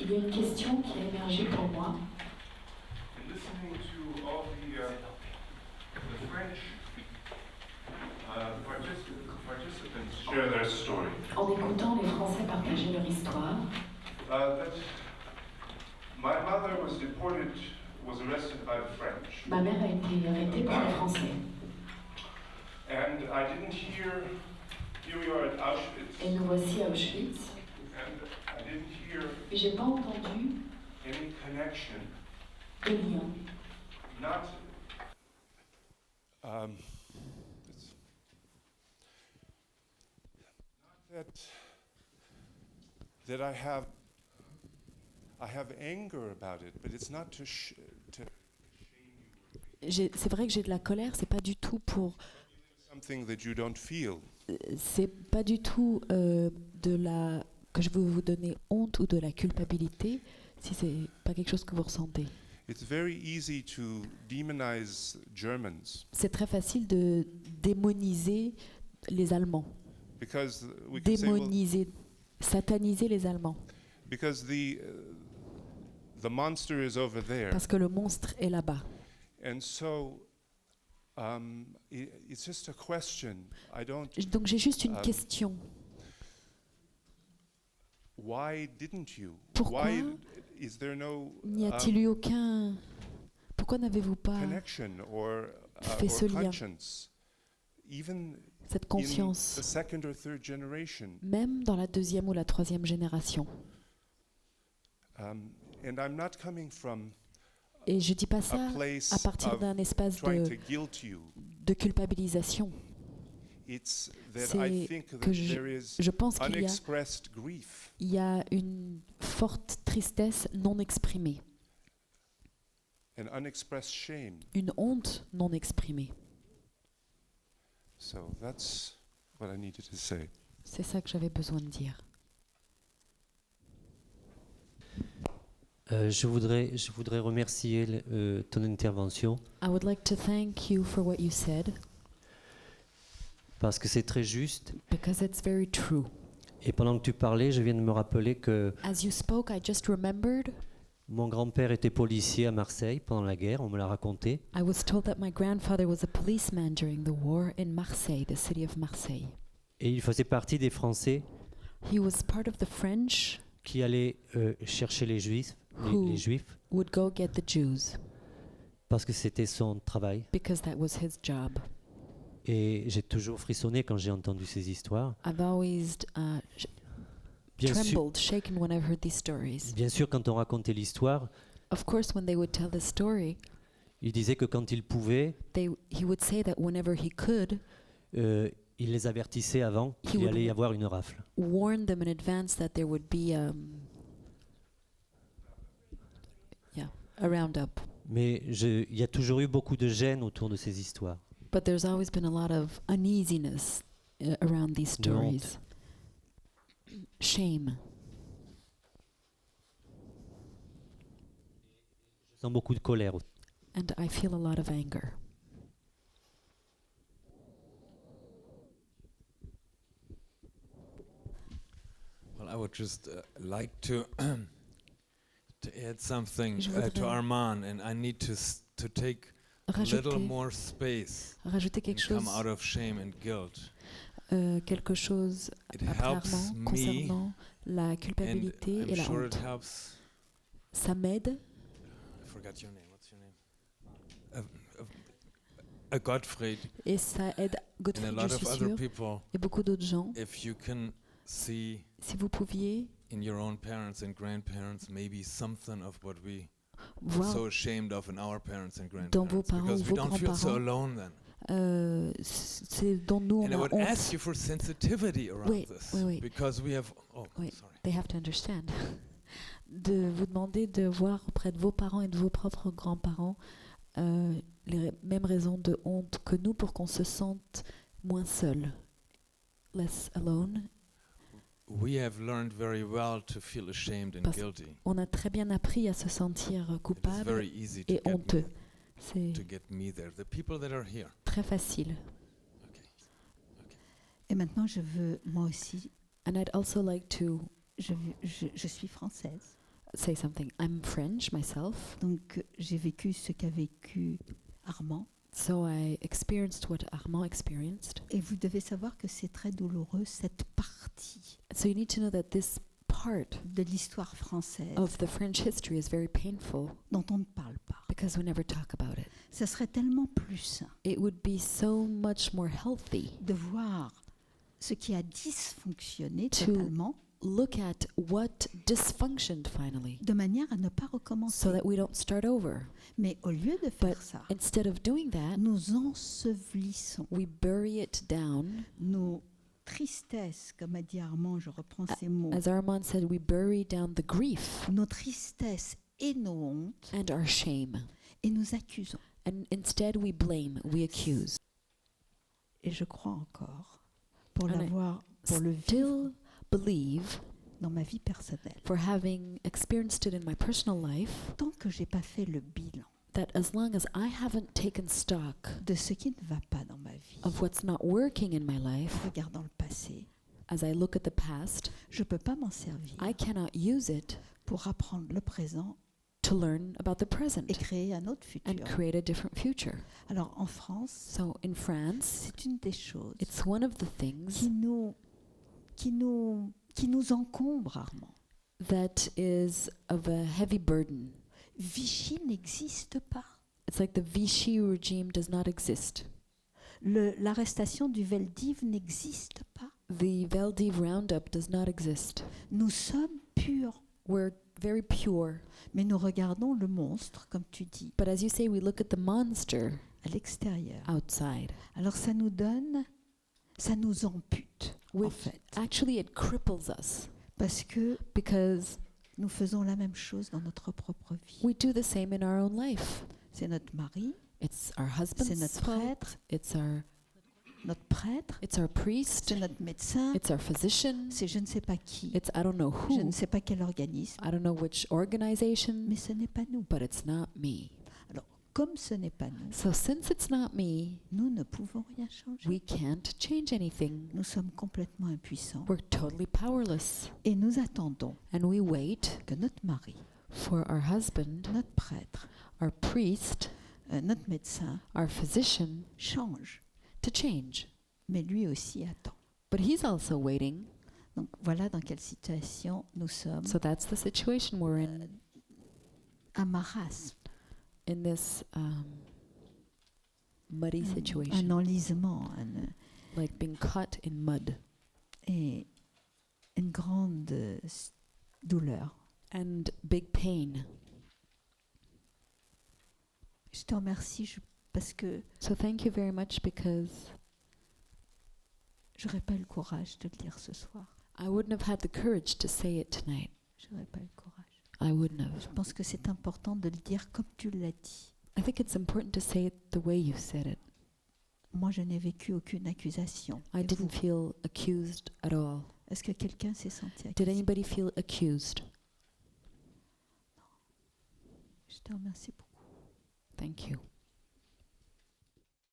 il y a une question qui a émergé pour moi. In listening to all the French participants share their story. En écoutant les Français partager leur histoire, That my mother was arrested by the French. ma mère a été arrêtée par les Français. And I didn't hear, here we are at Auschwitz. Et nous voici à Auschwitz. And I didn't hear Et j'ai pas entendu any connection. de lien. Not that I have anger about it, but it's not to C'est vrai que j'ai de la colère, c'est pas du tout pour. something that you don't feel. C'est pas du tout que je veux vous donner honte ou de la culpabilité, si c'est pas quelque chose que vous ressentez. It's very easy to demonize Germans C'est très facile de démoniser les Allemands, because we can say, well, sataniser les Allemands, because the monster is over there, parce que le monstre est là-bas. and so it's just a question. I don't. Donc j'ai juste une question. Why didn't you? Pourquoi Why is there no n'y a-t-il eu aucun... Pourquoi n'avez-vous pas connection or fait ce lien, conscience, even cette in conscience, the second or third generation? même dans la deuxième ou la troisième génération? And I'm not coming from Et je dis pas ça a place à partir of d'un espace trying to guilt you. de culpabilisation. It's that I C'est think that que there is je pense qu'il unexpressed grief. y a une forte tristesse non exprimée, An unexpressed shame. une honte non exprimée. So that's what I needed to say. C'est ça que j'avais besoin de dire. Je voudrais remercier ton intervention I would like to thank you for what you said, parce que c'est très juste. because it's very true. Et pendant que tu parlais, je viens de me rappeler que As you spoke, I just remembered mon grand-père était policier à Marseille pendant la guerre, on me l'a raconté. I was told that my grandfather was a policeman during the war in Marseille, the city of Marseille. Et il faisait partie des Français He was part of the French qui allaient chercher les Juifs, les Juifs, would go get the Jews, parce que c'était son travail. because that was his job. Et j'ai toujours frissonné quand j'ai entendu ces histoires. I've always Bien sûr, trembled, shaken when I've heard these stories. bien sûr, quand on racontait l'histoire, Of course, when they would tell the story, il disait que quand il pouvait, he would say that whenever he could, il les avertissait avant qu'il would allait y avoir une rafle. warn them in advance that there would be a roundup. Mais il y a toujours eu beaucoup de gêne autour de ces histoires. But there's always been a lot of uneasiness around these stories. Shame. Je sens beaucoup de colère. And I feel a lot of anger. Well, I would just like to to add something Je to voudrais Armand, and I need to take a little more space rajouter quelque and come chose, out of shame and guilt. Quelque chose It après helps Armand me, concernant la and culpabilité I'm et la sure honte. it helps. Ça m'aide. I forgot your name. What's your name? Gottfried Et ça aide and a Gottfried, lot je of suis other sûre, people. et beaucoup d'autres gens. If you can see Si vous pouviez in your own parents and grandparents maybe something of what we are voir so ashamed of in our parents and dans vos grandparents, parents because ou we vos don't feel so grands-parents, alone then. c'est dont nous And I on a would ask honte. you for sensitivity around Oui, this, oui, oui. because we have. Oh, Oui. sorry. They have to understand. De vous demander de voir auprès de vos parents et de vos propres grands-parents les mêmes raisons de honte que nous pour qu'on se sente moins seul, less alone. We have learned very well to feel ashamed and Parce- guilty. On a très bien appris à se sentir It is coupable very easy to et honteux. C'est get me there. The people that are here. très facile. Okay. Et maintenant, je veux, moi aussi, And I'd also like to, je suis française. say something. I'm French myself, Donc j'ai vécu ce qu'a vécu Armand. so I experienced what Armand experienced. Et vous devez savoir que c'est très douloureux, cette partie So you need to know that this part de l'histoire française of the French history is very painful dont on ne parle pas. because we never talk about it. Ça serait tellement plus sain It would be so much more healthy de voir ce qui a dysfonctionné To- totalement, look at what dysfunctioned finally de manière à ne pas recommencer. so that we don't start over. Mais au lieu de faire But ça, instead of doing that, nous ensevelissons we bury it down. nos tristesses, comme a dit Armand, je reprends ces mots, As Armand said, we bury down the grief nos tristesses et nos hontes, and our shame. et nous accusons. And instead we blame, we accuse. Et je crois encore, pour And I l'avoir, pour le vivre Still believe, dans ma vie personnelle, for having experienced it in my personal life, tant que j'ai pas fait le bilan that as long as I haven't taken stock de ce qui ne va pas dans ma vie, of what's not working in my en life, regardant le passé, as I look at the past, je peux pas m'en servir I cannot use it pour apprendre le présent to learn about the et present créer un autre and futur. create a different future. Alors en France, So in France, c'est une des choses it's one of the things qui nous encombre, Armand. that is of a heavy burden. Vichy n'existe pas. It's like the Vichy regime does not exist. L'arrestation du Veldiv n'existe pas. The Veldiv Roundup does not exist. Nous sommes purs, We're very pure. mais nous regardons le monstre, comme tu dis, But as you say, we look at the monster à l'extérieur. outside. Alors ça nous ampute, en Which fait, actually it cripples us parce que because nous faisons la même chose dans notre propre vie. we do the same in our own life. C'est notre mari, It's our c'est husband's notre fault. prêtre, It's our priest. c'est notre médecin, It's our physician. c'est je ne sais pas qui, It's I don't know je who. ne sais pas quel organisme, I don't know which organization, mais ce n'est pas nous. but it's not me. Alors, comme ce n'est pas nous, So since it's not me, nous ne pouvons rien changer. we can't change anything. Nous sommes complètement impuissants We're totally powerless. et nous attendons And we wait que notre mari, for our husband, notre prêtre, our priest, notre médecin our physician change. to change. Mais lui aussi attend. But he's also waiting. Donc voilà dans quelle situation nous sommes. So that's the situation we're in, Un marasme, in this muddy un situation, enlisement, like being caught in mud et une grande douleur. and big pain. Je te remercie parce que So thank you very much because j'aurais pas eu le courage de le dire ce soir. I wouldn't have had the courage to say it tonight. J'aurais pas eu le courage. I wouldn't have. Je pense que c'est important de le dire comme tu l'as dit. I think it's important to say it the way you said it. Moi, je n'ai vécu aucune accusation. I Et didn't vous, feel accused at all. est-ce que quelqu'un s'est senti Did accusé? anybody feel accused? Je te remercie beaucoup. Thank you.